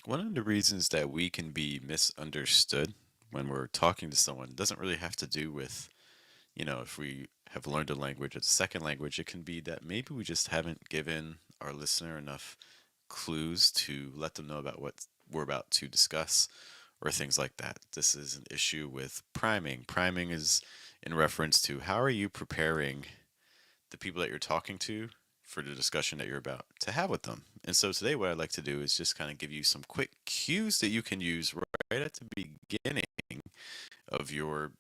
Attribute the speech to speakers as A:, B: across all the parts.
A: One of the reasons that we can be misunderstood when we're talking to someone doesn't really have to do with, if we have learned a language as a second language. It can be that maybe we just haven't given our listener enough clues to let them know about what we're about to discuss or things like that. This is an issue with priming. Priming is in reference to how are you preparing the people that you're talking to for the discussion that you're about to have with them. And so today, what I'd like to do is just kind of give you some quick cues that you can use right at the beginning of your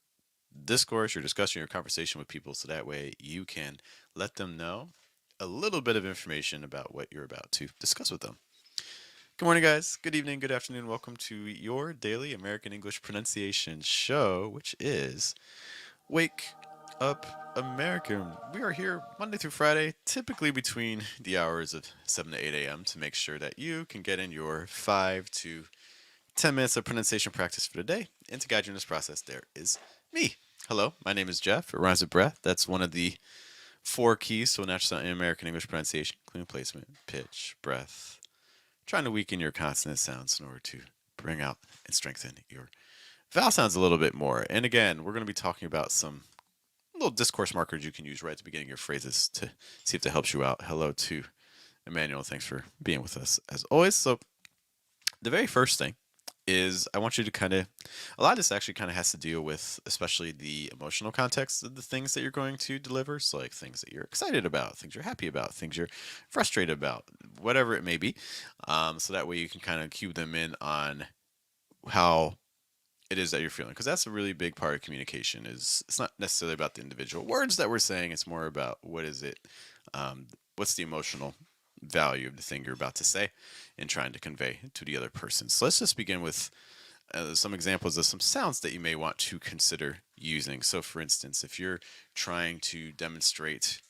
A: discourse, your discussion, your conversation with people, so that way you can let them know a little bit of information about what you're about to discuss with them. Good morning, guys. Good evening, good afternoon. Welcome to your daily American English pronunciation show, which is Wake Up American. We are here Monday through Friday, typically between the hours of 7 to 8 a.m., to make sure that you can get in your 5 to 10 minutes of pronunciation practice for the day. And to guide you in this process, there is me. Hello, my name is Jeff. It rhymes with breath. That's one of the four keys to a natural sound in American English pronunciation: clean placement, pitch, breath. Trying to weaken your consonant sounds in order to bring out and strengthen your vowel sounds a little bit more. And again, we're going to be talking about some little discourse markers you can use right at the beginning of your phrases to see if that helps you out. Hello to Emmanuel. Thanks for being with us as always. So, the very first thing is I want you to a lot of this actually kind of has to deal with especially the emotional context of the things that you're going to deliver. So, like things that you're excited about, things you're happy about, things you're frustrated about, whatever it may be. So that way you can kind of cue them in on how it is that you're feeling, because that's a really big part of communication. Is it's not necessarily about the individual words that we're saying, it's more about what is it, um, what's the emotional value of the thing you're about to say and trying to convey to the other person. So let's just begin with some examples of some sounds that you may want to consider using. So for instance, if you're trying to demonstrate,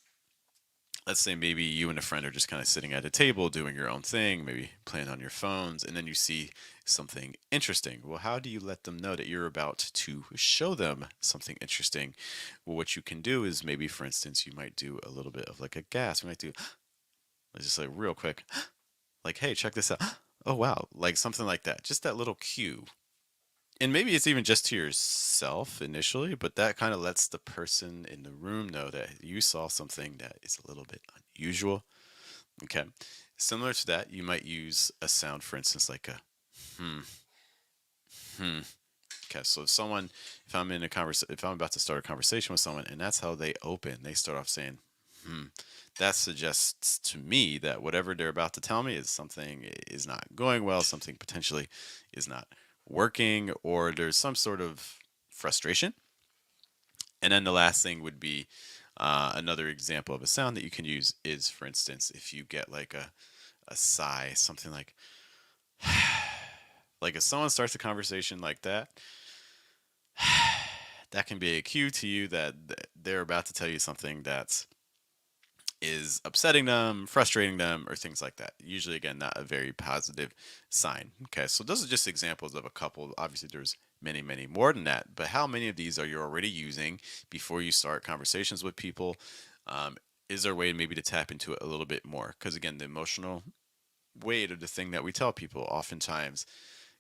A: let's say maybe you and a friend are just kind of sitting at a table doing your own thing, maybe playing on your phones, and then you see something interesting. Well, how do you let them know that you're about to show them something interesting? Well, what you can do is maybe, for instance, you might do a little bit of like a gasp. You might do, let's just like real quick, like, hey, check this out. Oh, wow. Like something like that. Just that little cue. And maybe it's even just to yourself initially, but that kind of lets the person in the room know that you saw something that is a little bit unusual. Okay. Similar to that, you might use a sound, for instance, like a hmm, hmm. Okay. So if I'm in a if I'm about to start a conversation with someone and that's how they open, they start off saying, hmm, that suggests to me that whatever they're about to tell me is something is not going well, something potentially is not working, or there's some sort of frustration. And then the last thing would be another example of a sound that you can use is, for instance, if you get like a sigh, something like if someone starts a conversation like that, that can be a cue to you that they're about to tell you something that is upsetting them, frustrating them, or things like that. Usually, again, not a very positive sign. Okay, so those are just examples of a couple. Obviously, there's many, many more than that. But how many of these are you already using before you start conversations with people? Um, is there a way maybe to tap into it a little bit more? Because again, the emotional weight of the thing that we tell people oftentimes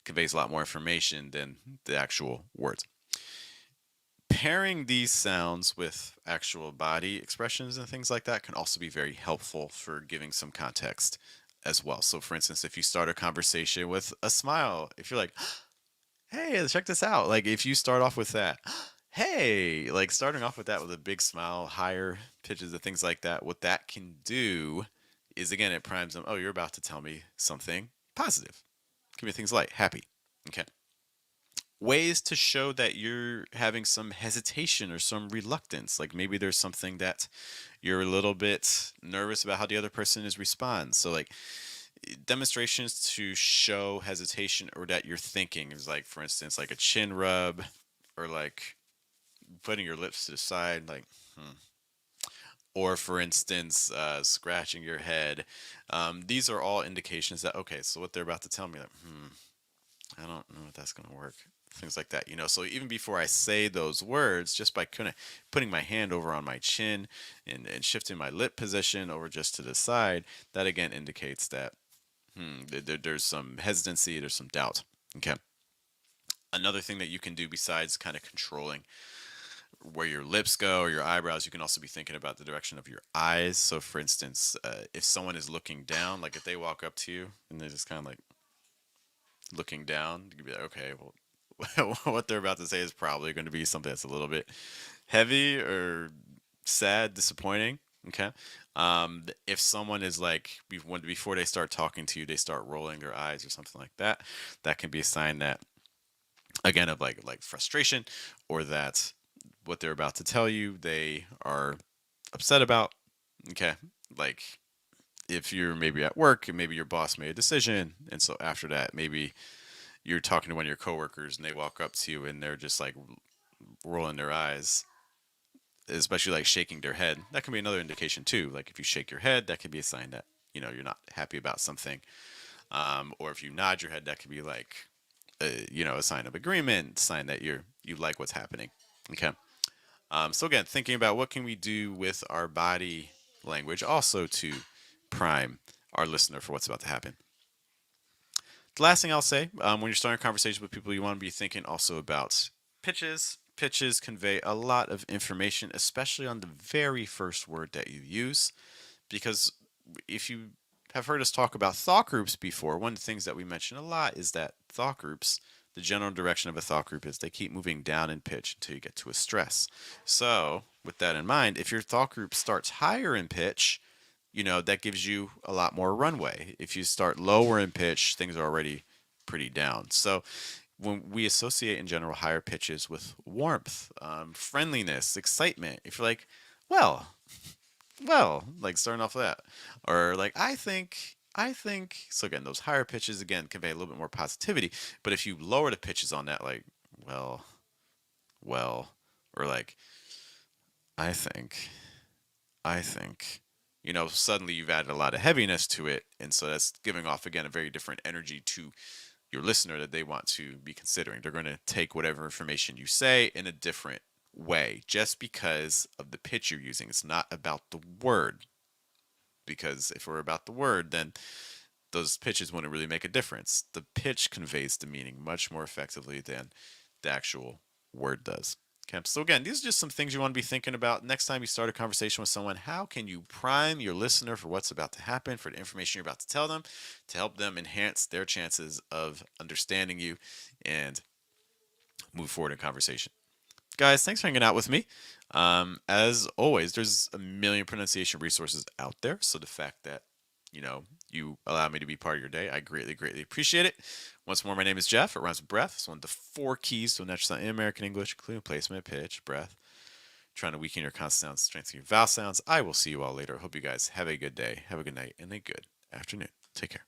A: conveys a lot more information than the actual words. Pairing these sounds with actual body expressions and things like that can also be very helpful for giving some context as well. So, for instance, if you start a conversation with a smile, if you're like, hey, check this out, like if you start off with that, hey, like starting off with that with a big smile, higher pitches and things like that, what that can do is again, it primes them, oh, you're about to tell me something positive. Give me things light, happy. Okay. Ways to show that you're having some hesitation or some reluctance. Like maybe there's something that you're a little bit nervous about how the other person is respond. So like demonstrations to show hesitation or that you're thinking is like, for instance, like a chin rub or like putting your lips to the side, like hmm. Or for instance, scratching your head. These are all indications that okay, so what they're about to tell me, like I don't know if that's going to work. Things like that, you know. So even before I say those words, just by kind of putting my hand over on my chin and shifting my lip position over just to the side, that again indicates that There's some hesitancy, there's some doubt. Okay. Another thing that you can do besides kind of controlling where your lips go or your eyebrows, you can also be thinking about the direction of your eyes. So, for instance, if someone is looking down, like if they walk up to you and they're just kind of like looking down, you could be like, okay, well, what they're about to say is probably going to be something that's a little bit heavy or sad, disappointing. Okay. If someone is like, before they start talking to you, they start rolling their eyes or something like that, that can be a sign that, again, of like frustration, or that what they're about to tell you they are upset about. Okay. Like if you're maybe at work and maybe your boss made a decision, and so after that maybe you're talking to one of your coworkers and they walk up to you and they're just like rolling their eyes, especially like shaking their head. That can be another indication too. Like if you shake your head, that could be a sign that you're not happy about something. Or if you nod your head, that could be like a sign of agreement, sign that you like what's happening. Okay. So again, thinking about what can we do with our body language also to prime our listener for what's about to happen. The last thing I'll say, when you're starting a conversation with people, you want to be thinking also about pitches. Pitches convey a lot of information, especially on the very first word that you use. Because if you have heard us talk about thought groups before, one of the things that we mention a lot is that thought groups, the general direction of a thought group is they keep moving down in pitch until you get to a stress. So, with that in mind, if your thought group starts higher in pitch, that gives you a lot more runway. If you start lower in pitch, things are already pretty down. So when we associate in general higher pitches with warmth, friendliness, excitement, if you're like, well, like starting off with that, or like, I think. So again, those higher pitches again convey a little bit more positivity. But if you lower the pitches on that, like, well, well, or like, I think, I think. Suddenly you've added a lot of heaviness to it. And so that's giving off, again, a very different energy to your listener that they want to be considering. They're going to take whatever information you say in a different way just because of the pitch you're using. It's not about the word. Because if we're about the word, then those pitches wouldn't really make a difference. The pitch conveys the meaning much more effectively than the actual word does. Okay, so again, these are just some things you want to be thinking about next time you start a conversation with someone. How can you prime your listener for what's about to happen, for the information you're about to tell them, to help them enhance their chances of understanding you and move forward in conversation? Guys, thanks for hanging out with me. As always, there's a million pronunciation resources out there. So the fact that you allow me to be part of your day, I greatly, greatly appreciate it. Once more, my name is Jeff. It rhymes with breath. It's one of the 4 keys to a natural sound in American English, including placement, pitch, breath. Trying to weaken your consonant sounds, strengthen your vowel sounds. I will see you all later. Hope you guys have a good day, have a good night, and a good afternoon. Take care.